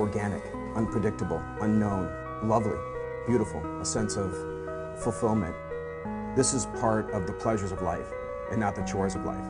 organic, unpredictable, unknown, lovely, beautiful, a sense of fulfillment. This is part of the pleasures of life and not the chores of life.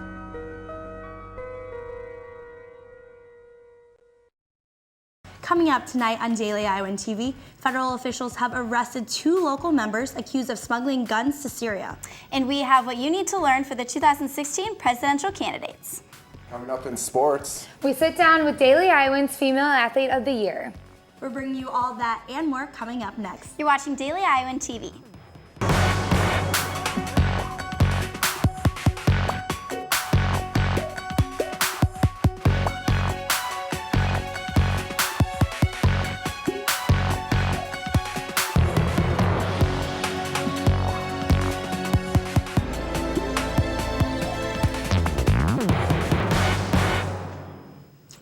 Coming up tonight on Daily Iowan TV, federal officials have arrested 2 local members accused of smuggling guns to Syria. And we have what you need to learn for the 2016 presidential candidates. Coming up in sports, we sit down with Daily Iowan's Female Athlete of the Year. We're bringing you all that and more coming up next. You're watching Daily Iowan TV.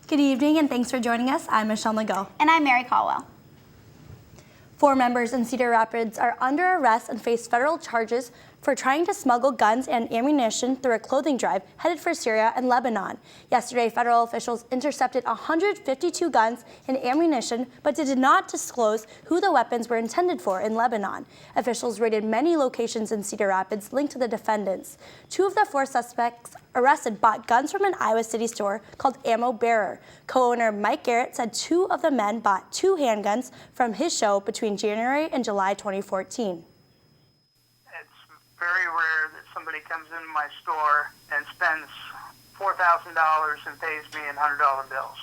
Good evening and thanks for joining us. I'm Michelle Nago. And I'm Mary Caldwell. 4 members in Cedar Rapids are under arrest and face federal charges for trying to smuggle guns and ammunition through a clothing drive headed for Syria and Lebanon. Yesterday, federal officials intercepted 152 guns and ammunition, but did not disclose who the weapons were intended for in Lebanon. Officials raided many locations in Cedar Rapids linked to the defendants. 2 of the 4 suspects arrested bought guns from an Iowa City store called Ammo Bearer. Co-owner Mike Garrett said 2 of the men bought 2 handguns from his show between January and July 2014. Very rare that somebody comes into my store and spends $4,000 and pays me in $100 bills.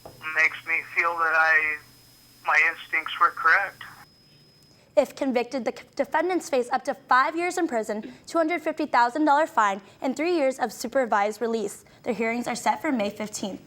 It makes me feel that my instincts were correct. If convicted, the defendants face up to 5 years in prison, $250,000 fine, and 3 years of supervised release. Their hearings are set for May 15th.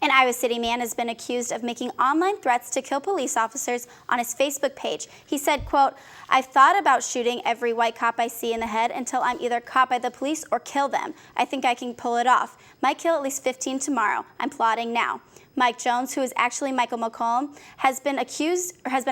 An Iowa City man has been accused of making online threats to kill police officers on his Facebook page. He said, quote, "I've thought about shooting every white cop I see in the head until I'm either caught by the police or kill them. I think I can pull it off. Might kill at least 15 tomorrow. I'm plotting now." Mike Jones, who is actually Michael McCollum, has been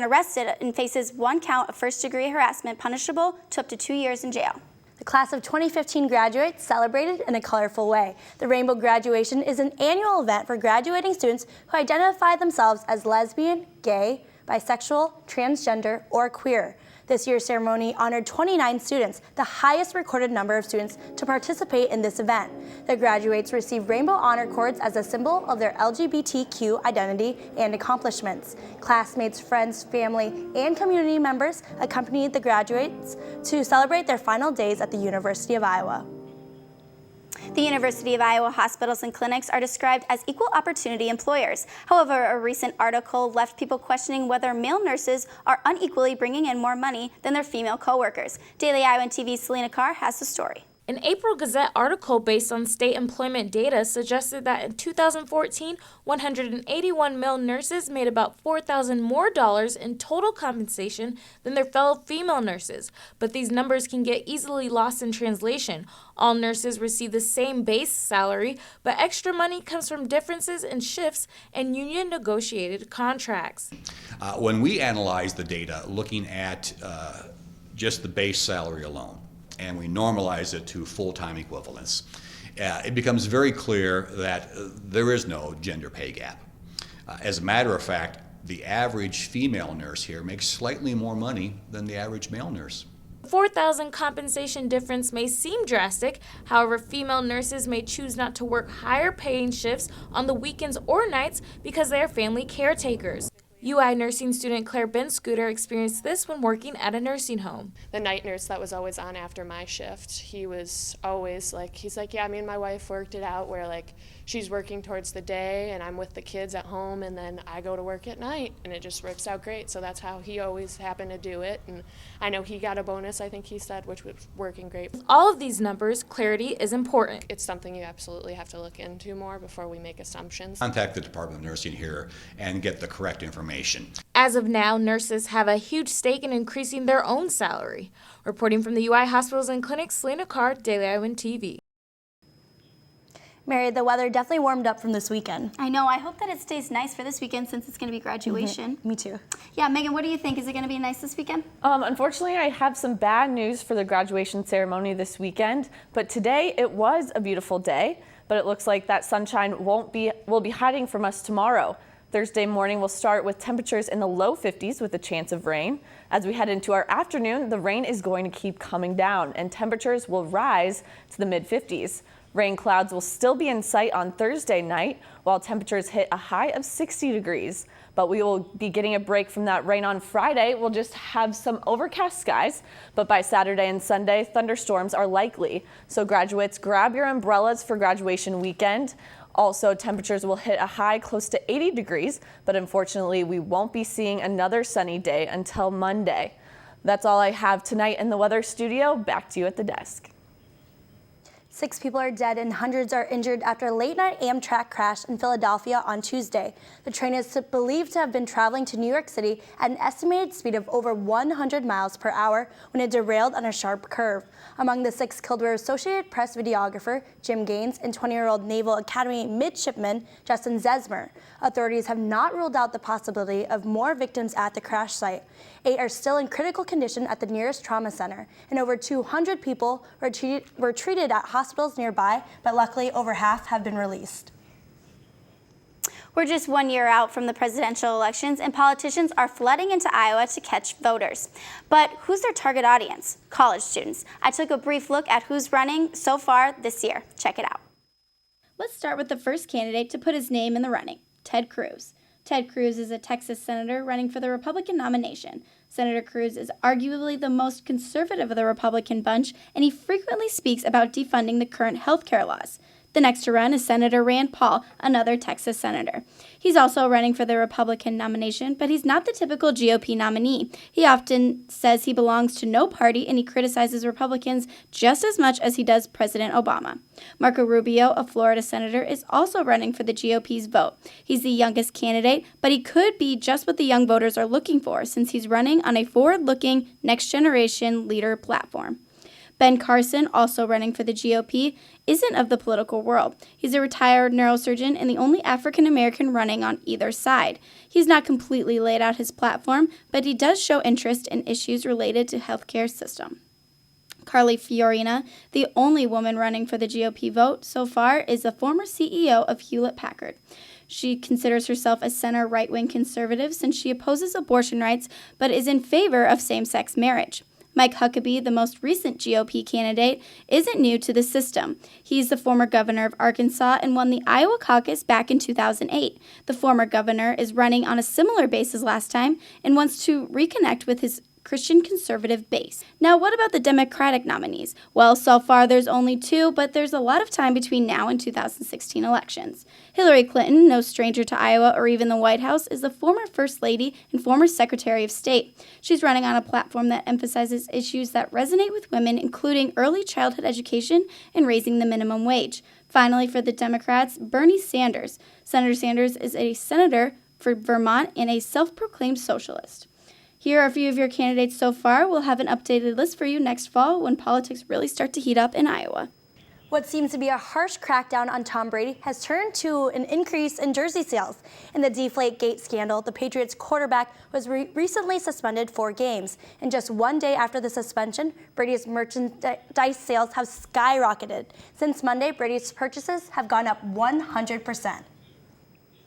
arrested and faces 1 count of first-degree harassment, punishable to up to 2 years in jail. The class of 2015 graduates celebrated in a colorful way. The Rainbow Graduation is an annual event for graduating students who identify themselves as lesbian, gay, bisexual, transgender, or queer. This year's ceremony honored 29 students, the highest recorded number of students to participate in this event. The graduates received rainbow honor cords as a symbol of their LGBTQ identity and accomplishments. Classmates, friends, family, and community members accompanied the graduates to celebrate their final days at the University of Iowa. The University of Iowa hospitals and clinics are described as equal opportunity employers. However, a recent article left people questioning whether male nurses are unequally bringing in more money than their female coworkers. Daily Iowan TV's Selena Carr has the story. An April Gazette article based on state employment data suggested that in 2014, 181 male nurses made about $4,000 more in total compensation than their fellow female nurses. But these numbers can get easily lost in translation. All nurses receive the same base salary, but extra money comes from differences in shifts and union negotiated contracts. When we analyze the data looking at just the base salary alone, and we normalize it to full-time equivalents, it becomes very clear that there is no gender pay gap. As a matter of fact, the average female nurse here makes slightly more money than the average male nurse. The $4,000 compensation difference may seem drastic. However, female nurses may choose not to work higher paying shifts on the weekends or nights because they are family caretakers. UI nursing student Claire Benscooter experienced this when working at a nursing home. The night nurse that was always on after my shift, he was always like, he's like, yeah, me and my wife worked it out where like she's working towards the day and I'm with the kids at home and then I go to work at night and it just works out great. So that's how he always happened to do it. And I know he got a bonus, I think he said, which was working great. With all of these numbers, clarity is important. It's something you absolutely have to look into more before we make assumptions. Contact the Department of Nursing here and get the correct information. As of now, nurses have a huge stake in increasing their own salary. Reporting from the UI hospitals and clinics, Selena Carr, Daily Iowan TV. Mary, the weather definitely warmed up from this weekend. I know. I hope that it stays nice for this weekend since it's going to be graduation. Me too. Yeah, Megan, what do you think? Is it going to be nice this weekend? Unfortunately, I have some bad news for the graduation ceremony this weekend, but today it was a beautiful day, but it looks like that sunshine will be hiding from us tomorrow. Thursday morning will start with temperatures in the low 50s with a chance of rain. As we head into our afternoon, the rain is going to keep coming down and temperatures will rise to the mid 50s. Rain clouds will still be in sight on Thursday night while temperatures hit a high of 60 degrees. But we will be getting a break from that rain on Friday. We'll just have some overcast skies, but by Saturday and Sunday, thunderstorms are likely. So graduates, grab your umbrellas for graduation weekend. Also, temperatures will hit a high close to 80 degrees, but unfortunately, we won't be seeing another sunny day until Monday. That's all I have tonight in the weather studio. Back to you at the desk. 6 people are dead and hundreds are injured after a late-night Amtrak crash in Philadelphia on Tuesday. The train is believed to have been traveling to New York City at an estimated speed of over 100 miles per hour when it derailed on a sharp curve. Among the 6 killed were Associated Press videographer Jim Gaines and 20-year-old Naval Academy midshipman Justin Zesmer. Authorities have not ruled out the possibility of more victims at the crash site. 8 are still in critical condition at the nearest trauma center, and over 200 people were treated at hospitals nearby, but luckily over half have been released. We're just 1 year out from the presidential elections, and politicians are flooding into Iowa to catch voters. But who's their target audience? College students. I took a brief look at who's running so far this year. Check it out. Let's start with the first candidate to put his name in the running, Ted Cruz. Ted Cruz is a Texas senator running for the Republican nomination. Senator Cruz is arguably the most conservative of the Republican bunch, and he frequently speaks about defunding the current health care laws. The next to run is Senator Rand Paul, another Texas senator. He's also running for the Republican nomination, but he's not the typical GOP nominee. He often says he belongs to no party, and he criticizes Republicans just as much as he does President Obama. Marco Rubio, a Florida senator, is also running for the GOP's vote. He's the youngest candidate, but he could be just what the young voters are looking for, since he's running on a forward-looking, next-generation leader platform. Ben Carson, also running for the GOP, isn't of the political world. He's a retired neurosurgeon and the only African American running on either side. He's not completely laid out his platform, but he does show interest in issues related to healthcare system. Carly Fiorina, the only woman running for the GOP vote so far, is the former CEO of Hewlett-Packard. She considers herself a center right-wing conservative since she opposes abortion rights but is in favor of same-sex marriage. Mike Huckabee, the most recent GOP candidate, isn't new to the system. He's the former governor of Arkansas and won the Iowa caucus back in 2008. The former governor is running on a similar basis last time and wants to reconnect with his Christian conservative base. Now, what about the Democratic nominees? Well, so far there's only 2, but there's a lot of time between now and 2016 elections. Hillary Clinton, no stranger to Iowa or even the White House, is the former First Lady and former Secretary of State. She's running on a platform that emphasizes issues that resonate with women, including early childhood education and raising the minimum wage. Finally, for the Democrats, Bernie Sanders. Senator Sanders is a senator for Vermont and a self-proclaimed socialist. Here are a few of your candidates so far. We'll have an updated list for you next fall when politics really start to heat up in Iowa. What seems to be a harsh crackdown on Tom Brady has turned to an increase in jersey sales. In the Deflategate scandal, the Patriots quarterback was recently suspended 4 games. And just 1 day after the suspension, Brady's merchandise sales have skyrocketed. Since Monday, Brady's purchases have gone up 100%.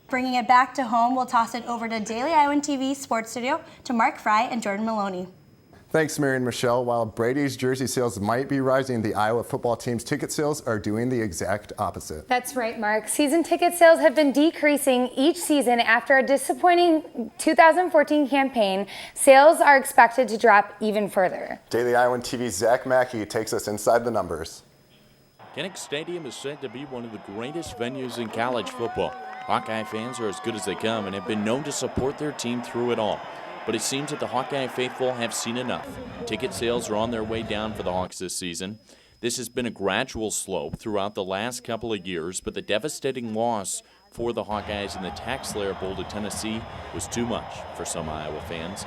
Bringing it back to home, we'll toss it over to Daily Iowan TV Sports Studio to Mark Fry and Jordan Maloney. Thanks, Mary and Michelle. While Brady's jersey sales might be rising, the Iowa football team's ticket sales are doing the exact opposite. That's right, Mark. Season ticket sales have been decreasing each season after a disappointing 2014 campaign. Sales are expected to drop even further. Daily Iowan TV's Zach Mackey takes us inside the numbers. Kinnick Stadium is said to be one of the greatest venues in college football. Hawkeye fans are as good as they come and have been known to support their team through it all. But it seems that the Hawkeye faithful have seen enough. Ticket sales are on their way down for the Hawks this season. This has been a gradual slope throughout the last couple of years, but the devastating loss for the Hawkeyes in the TaxSlayer Bowl to Tennessee was too much for some Iowa fans.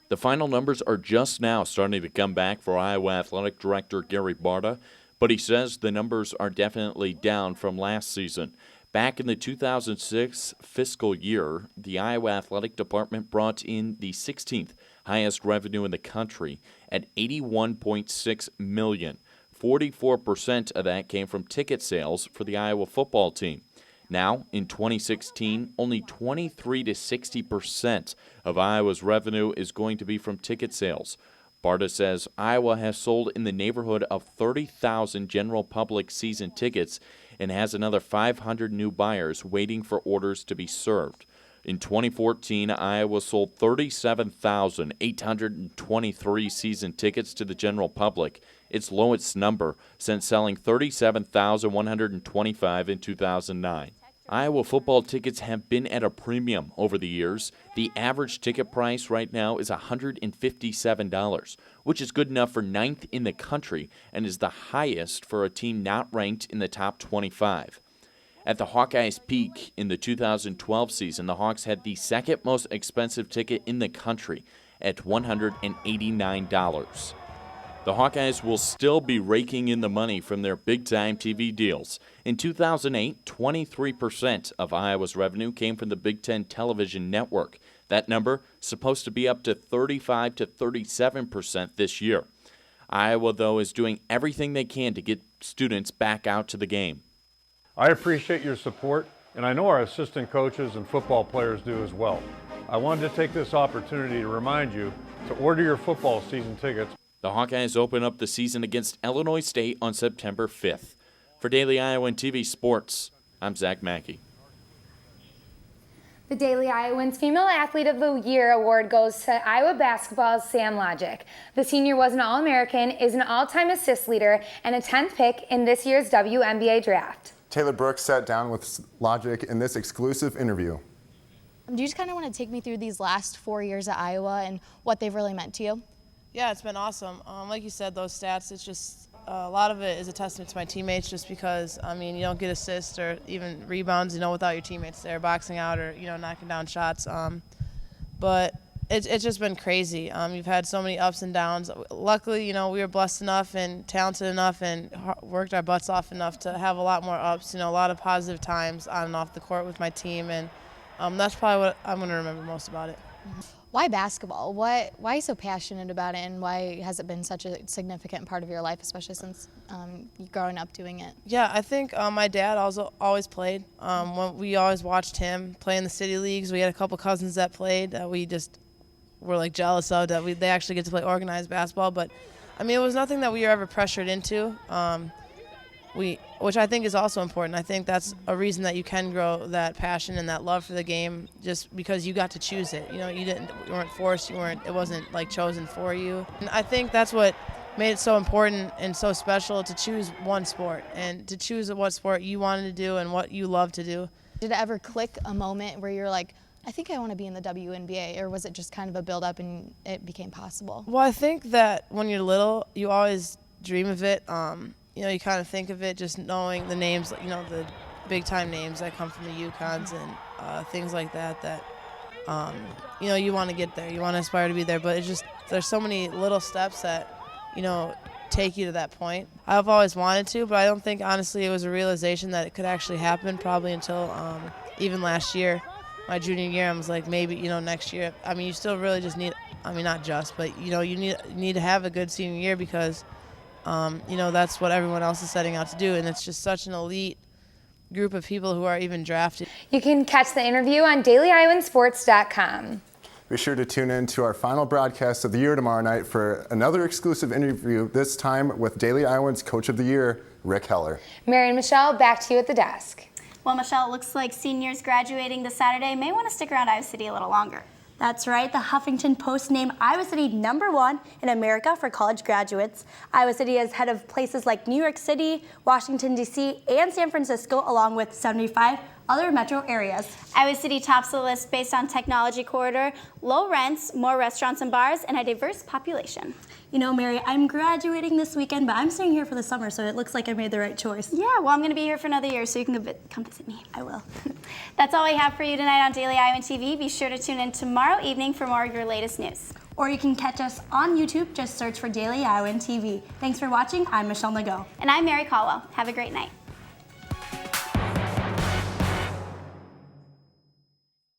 The final numbers are just now starting to come back for Iowa Athletic Director Gary Barta, but he says the numbers are definitely down from last season. Back in the 2006 fiscal year, the Iowa Athletic Department brought in the 16th highest revenue in the country at $81.6 million. 44% of that came from ticket sales for the Iowa football team. Now, in 2016, only 23 to 60% of Iowa's revenue is going to be from ticket sales. Barta says Iowa has sold in the neighborhood of 30,000 general public season tickets and has another 500 new buyers waiting for orders to be served. In 2014, Iowa sold 37,823 season tickets to the general public, its lowest number since selling 37,125 in 2009. Iowa football tickets have been at a premium over the years. The average ticket price right now is $157, which is good enough for 9th in the country and is the highest for a team not ranked in the top 25. At the Hawkeyes' peak in the 2012 season, the Hawks had the second most expensive ticket in the country at $189. The Hawkeyes will still be raking in the money from their big-time TV deals. In 2008, 23% of Iowa's revenue came from the Big Ten television network. That number is supposed to be up to 35 to 37% this year. Iowa, though, is doing everything they can to get students back out to the game. I appreciate your support, and I know our assistant coaches and football players do as well. I wanted to take this opportunity to remind you to order your football season tickets. The Hawkeyes open up the season against Illinois State on September 5th. For Daily Iowan TV Sports, I'm Zach Mackey. The Daily Iowans Female Athlete of the Year award goes to Iowa basketball's Sam Logic. The senior was an All-American, is an all-time assist leader, and a 10th pick in this year's WNBA draft. Taylor Brooks sat down with Logic in this exclusive interview. Do you just kind of want to take me through these last 4 years at Iowa and what they've really meant to you? Yeah, it's been awesome. Like you said, those stats, it's just a lot of it is a testament to my teammates just because, I mean, you don't get assists or even rebounds, without your teammates there boxing out or, knocking down shots. But it's just been crazy. You've had so many ups and downs. Luckily, we were blessed enough and talented enough and worked our butts off enough to have a lot more ups, a lot of positive times on and off the court with my team. And that's probably what I'm going to remember most about it. Why basketball? Why are you so passionate about it, and why has it been such a significant part of your life, especially since you growing up doing it? Yeah, I think my dad also always played. We always watched him play in the city leagues. We had a couple cousins that played that we just were jealous of, that they actually get to play organized basketball. But I mean, it was nothing that we were ever pressured into. Which I think is also important. I think that's a reason that you can grow that passion and that love for the game, just because you got to choose it. You weren't forced. It wasn't chosen for you. And I think that's what made it so important and so special to choose one sport and to choose what sport you wanted to do and what you love to do. Did it ever click a moment where you're like, I think I want to be in the WNBA, or was it just kind of a build up and it became possible? Well, I think that when you're little, you always dream of it. You kind of think of it just knowing the names, the big-time names that come from the UConns and things like that, you want to get there. You want to aspire to be there. But there's so many little steps that, take you to that point. I've always wanted to, but I don't think, honestly, it was a realization that it could actually happen probably until even last year, my junior year. I was like, maybe, next year. I mean, you still really just need, not just, but, you need to have a good senior year because that's what everyone else is setting out to do, and it's just such an elite group of people who are even drafted. You can catch the interview on DailyIowanSports.com. Be sure to tune in to our final broadcast of the year tomorrow night for another exclusive interview, this time with Daily Iowan's Coach of the Year, Rick Heller. Mary and Michelle, back to you at the desk. Well, Michelle, it looks like seniors graduating this Saturday may want to stick around Iowa City a little longer. That's right. The Huffington Post named Iowa City #1 in America for college graduates. Iowa City is head of places like New York City, Washington, D.C., and San Francisco, along with 75 other metro areas. Iowa City tops the list based on technology corridor, low rents, more restaurants and bars, and a diverse population. Mary, I'm graduating this weekend, but I'm staying here for the summer, so it looks like I made the right choice. Yeah, well, I'm going to be here for another year, so you can come visit me. I will. That's all we have for you tonight on Daily Iowan TV. Be sure to tune in tomorrow evening for more of your latest news. Or you can catch us on YouTube. Just search for Daily Iowan TV. Thanks for watching. I'm Michelle Nago. And I'm Mary Caldwell. Have a great night.